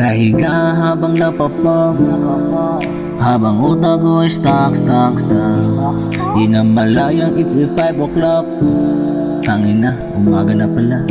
Nakahiga habang napapag, habang utak ko ay stuck. Di na malayang it's 5 o'clock. Tangina, umaga na pala.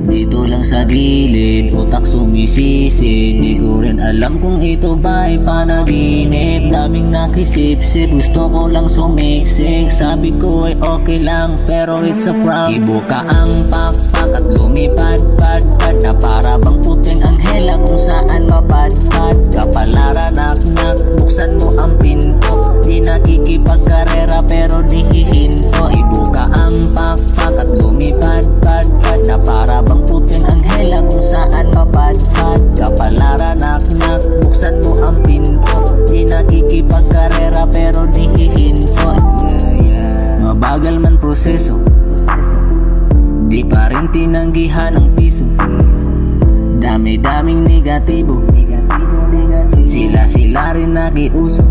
Dito lang sa gilid, utak sumisisi. Di ko rin alam kung ito ba ay panaginip. Daming nakisip-sip, gusto ko lang sumiksik. Sabi ko ay okay lang, pero it's a prank. Ibuka ang pakpak at lumipad-pad-pad na para bang puting anghela kung saan mapadpad. Kapalara nak-nak, buksan mo ang pinto. Di nakikipagkarera pero di hihinto. Ibuka ang pakpak at lumipad-pad-pad na para bang puting anghela kung saan mapadpad. Kapalara nak-nak, buksan mo ang pinto. Di nakikipagkarera pero di hihinto. Mabagal man proseso, di pa rin tinanggihan ang piso. Dami-daming negatibo, sila rin nakiuso.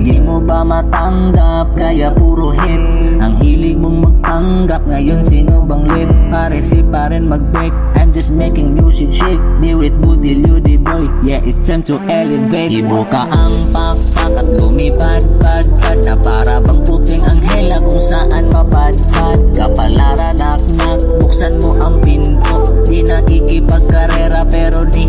Di mo ba matanggap, kaya puro hit. Ang hilig mong magpanggap, ngayon sino bang lit? Pare si parin mag-break, I'm just making music shake. Be with Budilyo di boy, yeah it's time to elevate. Ibuka ang pakpak at lumipad-pad-pad na para bang puting anghela kung saan mapadpad. Kapalara nak-nak, buksan mo ang pinto. Di nakikipagkarera pero di